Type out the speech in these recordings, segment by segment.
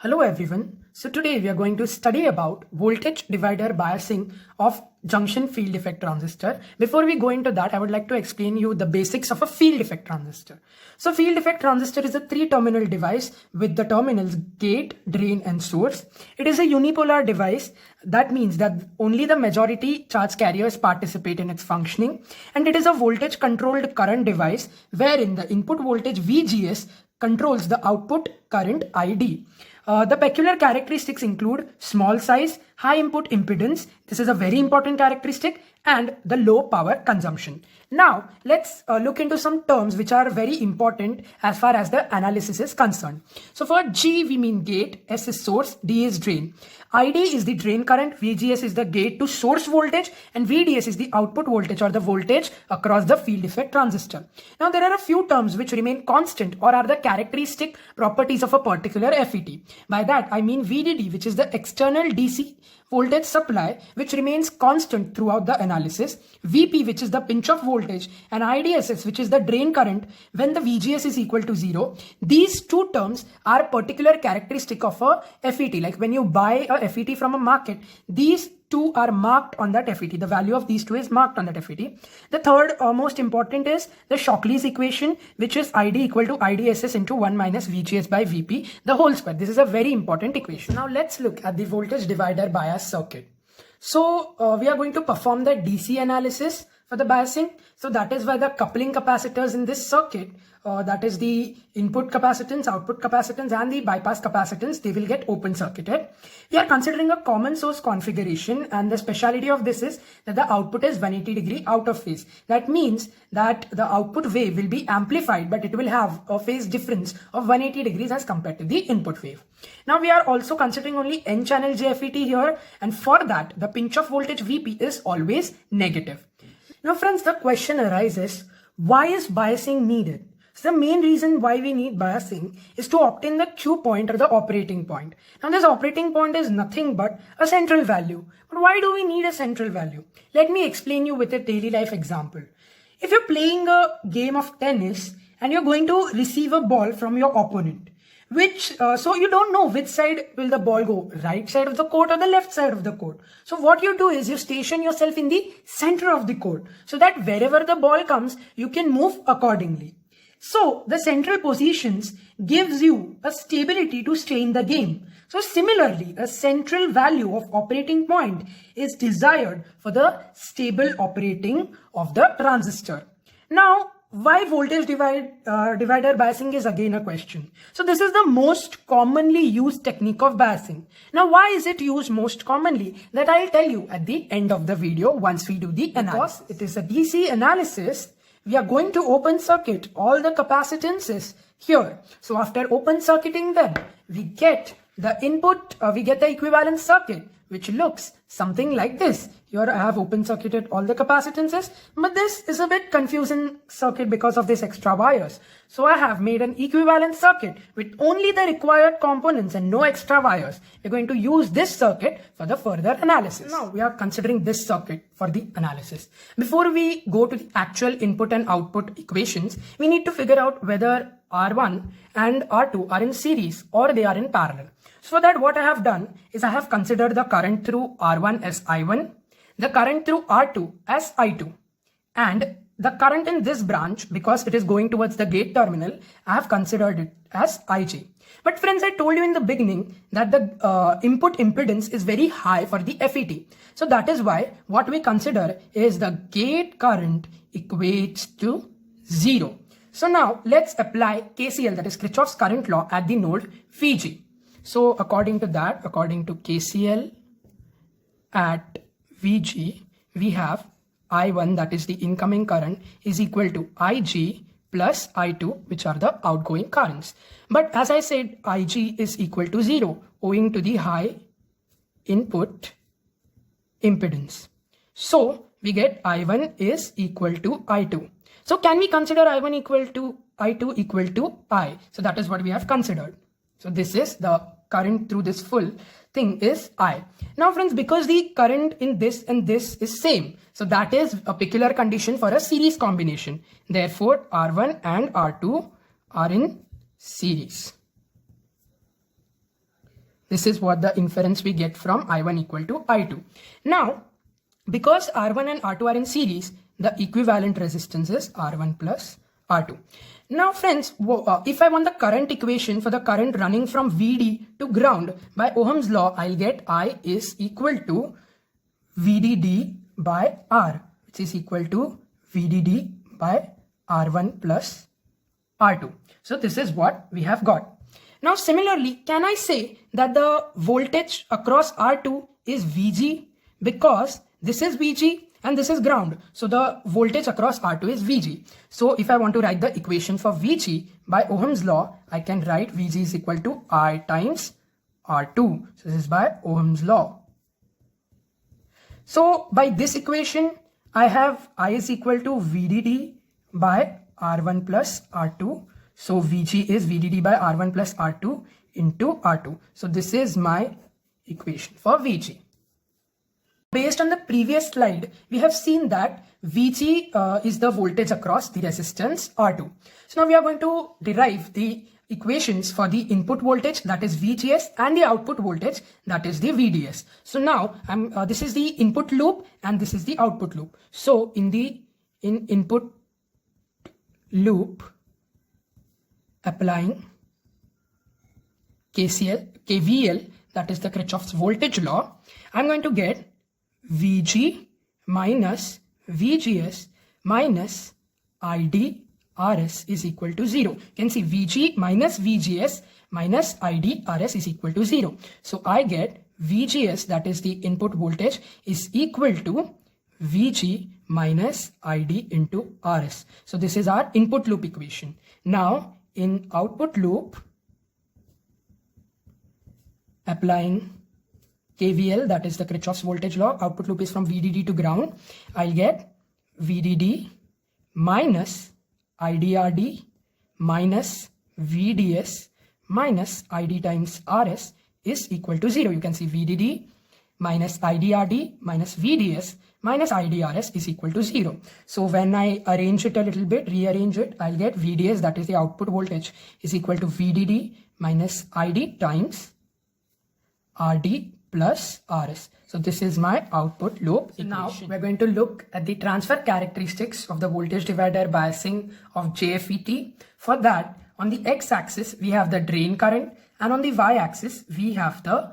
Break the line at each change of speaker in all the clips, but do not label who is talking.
Hello everyone. So today we are going to study about voltage divider biasing of junction field effect transistor. Before we go into that, I would like to explain you the basics of a field effect transistor. So field effect transistor is a 3-terminal device with the terminals gate, drain and source. It is a unipolar device. That means that only the majority charge carriers participate in its functioning, and it is a voltage controlled current device wherein the input voltage VGS controls the output current ID. The peculiar characteristics include small size, high input impedance, this is a very important characteristic, and the low power consumption. Now, let's look into some terms which are very important as far as the analysis is concerned. So for G, we mean gate, S is source, D is drain. ID is the drain current, VGS is the gate to source voltage, and VDS is the output voltage or the voltage across the field effect transistor. Now, there are a few terms which remain constant or are the characteristic properties of a particular FET. By that, I mean VDD, which is the external DC voltage supply, which remains constant throughout the analysis, VP, which is the pinch off voltage, and IDSS, which is the drain current when the VGS is equal to 0. These two terms are particular characteristic of a FET. Like when you buy a FET from a market, these two are marked on that FET. The value of these two is marked on that FET. The third most important is the Shockley's equation, which is ID equal to IDSS into 1 minus VGS by VP, the whole square. This is a very important equation. Now let's look at the voltage divider bias circuit. So we are going to perform the DC analysis for the biasing. So that is why the coupling capacitors in this circuit, that is the input capacitance, output capacitance and the bypass capacitance, they will get open circuited. We are considering a common source configuration, and the speciality of this is that the output is 180 degree out of phase. That means that the output wave will be amplified, but it will have a phase difference of 180 degrees as compared to the input wave. Now we are also considering only N channel JFET here, and for that the pinch off voltage VP is always negative. Now friends, the question arises, why is biasing needed? So the main reason why we need biasing is to obtain the Q point or the operating point. Now this operating point is nothing but a central value. But why do we need a central value? Let me explain you with a daily life example. If you're playing a game of tennis and you're going to receive a ball from your opponent, so you don't know which side will the ball go, right side of the court or the left side of the court. So what you do is you station yourself in the center of the court so that wherever the ball comes, you can move accordingly. So the central positions gives you a stability to stay in the game. So similarly, a central value of operating point is desired for the stable operating of the transistor. Now, why voltage divider biasing is again a question. So this is the most commonly used technique of biasing. Now why is it used most commonly? That I'll tell you at the end of the video once we do the analysis. Because it is a DC analysis, we are going to open circuit all the capacitances here. So after open circuiting them, we get the input, we get the equivalent circuit, which looks something like this. Here I have open circuited all the capacitances, but this is a bit confusing circuit because of this extra wires. So I have made an equivalent circuit with only the required components and no extra wires. We're going to use this circuit for the further analysis. Now we are considering this circuit for the analysis. Before we go to the actual input and output equations, we need to figure out whether R1 and R2 are in series or they are in parallel. So that what I have done is I have considered the current through R1 as I1, the current through R2 as I2, and the current in this branch, because it is going towards the gate terminal, I have considered it as IG. But friends, I told you in the beginning that the input impedance is very high for the FET. So that is why what we consider is the gate current equates to 0. So now let's apply KCL, that is Kirchhoff's current law, at the node VG. So according to that, according to KCL at VG, we have I1, that is the incoming current, is equal to IG plus I2, which are the outgoing currents. But as I said, IG is equal to 0 owing to the high input impedance. So we get I1 is equal to I2. So can we consider I1 equal to I2 equal to I? So that is what we have considered. So this is the current through this full thing is I. Now friends, because the current in this and this is same, so that is a peculiar condition for a series combination. Therefore, R1 and R2 are in series. This is what the inference we get from I1 equal to I2. Now, because R1 and R2 are in series, the equivalent resistance is R1 plus R2. Now friends, if I want the current equation for the current running from VD to ground by Ohm's law, I'll get I is equal to VDD by R, which is equal to VDD by R1 plus R2. So this is what we have got. Now similarly, can I say that the voltage across R2 is VG, because this is VG and this is ground. So the voltage across R2 is VG. So if I want to write the equation for VG by Ohm's law, I can write VG is equal to I times R2. So this is by Ohm's law. So by this equation, I have I is equal to VDD by R1 plus R2. So VG is VDD by R1 plus R2 into R2. So this is my equation for VG. Based on the previous slide, we have seen that VG is the voltage across the resistance R2. So now we are going to derive the equations for the input voltage, that is VGS, and the output voltage, that is the VDS. So now this is the input loop and this is the output loop. So in input loop, applying KVL, that is the Kirchhoff's voltage law, I'm going to get VG minus VGS minus ID RS is equal to 0. You can see VG minus VGS minus ID RS is equal to 0. So I get VGS, that is the input voltage, is equal to VG minus ID into RS. So this is our input loop equation. Now in output loop, applying KVL, that is the Kirchhoff's voltage law, output loop is from VDD to ground. I'll get VDD minus IDRD minus VDS minus ID times RS is equal to 0. You can see VDD minus IDRD minus VDS minus IDRS is equal to 0. So when I arrange it a little bit, rearrange it, I'll get VDS, that is the output voltage, is equal to VDD minus ID times RD plus RS. So this is my output loop equation. Now we're going to look at the transfer characteristics of the voltage divider biasing of JFET. For that, on the x-axis we have the drain current, and on the y-axis we have the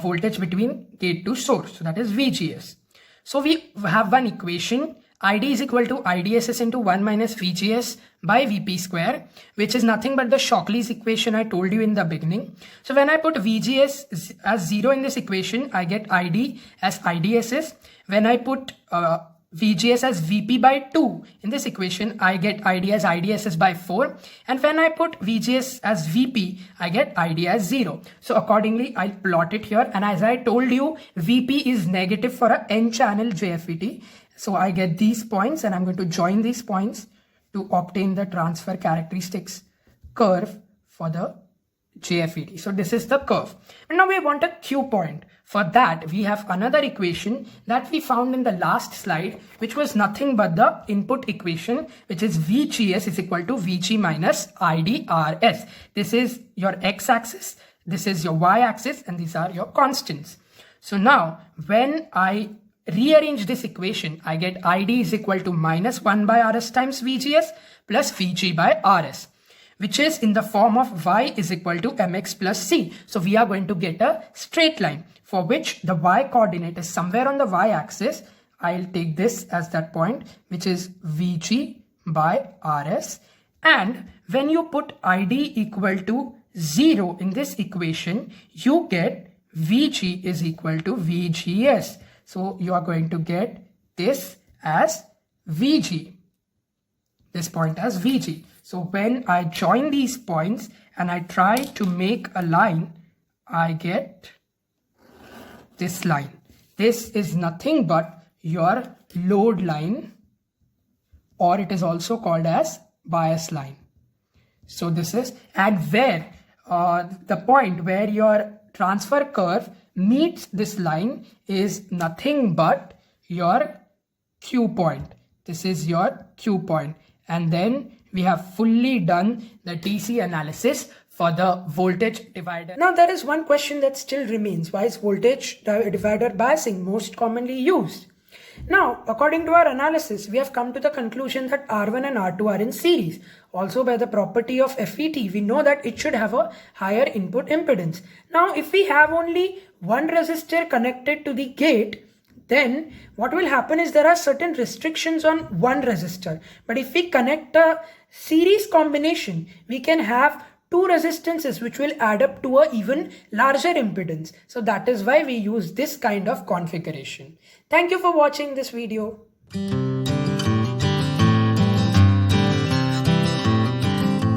voltage between gate to source, so that is VGS. So we have one equation, ID is equal to IDSS into 1 minus VGS by VP square, which is nothing but the Shockley's equation I told you in the beginning. So when I put VGS as 0 in this equation, I get ID as IDSS. When I put VGS as VP by 2 in this equation, I get ID as IDSS by 4. And when I put VGS as VP, I get ID as 0. So accordingly, I'll plot it here. And as I told you, VP is negative for a N-channel JFET. So I get these points and I'm going to join these points to obtain the transfer characteristics curve for the JFET. So this is the curve. And now we want a Q point. For that, we have another equation that we found in the last slide, which was nothing but the input equation, which is VGS is equal to VG minus IDRS. This is your x-axis, this is your y-axis, and these are your constants. So now, when I rearrange this equation, I get ID is equal to minus 1 by RS times VGS plus VG by RS, which is in the form of y is equal to mx plus c. So we are going to get a straight line for which the y coordinate is somewhere on the y-axis. I'll take this as that point, which is VG by RS. And when you put ID equal to 0 in this equation, you get VG is equal to VGS. So you are going to get this as VG, this point as VG. So when I join these points and I try to make a line, I get this line. This is nothing but your load line, or it is also called as bias line. So this is, and where the point where your transfer curve meets this line is nothing but your Q point. This is your Q point. And then we have fully done the DC analysis for the voltage divider. Now there is one question that still remains. Why is voltage divider biasing most commonly used? Now, according to our analysis, we have come to the conclusion that R1 and R2 are in series. Also, by the property of FET, we know that it should have a higher input impedance. Now, if we have only one resistor connected to the gate, then what will happen is there are certain restrictions on one resistor. But if we connect a series combination, we can have two resistances which will add up to a even larger impedance. So that is why we use this kind of configuration. Thank you for watching this video.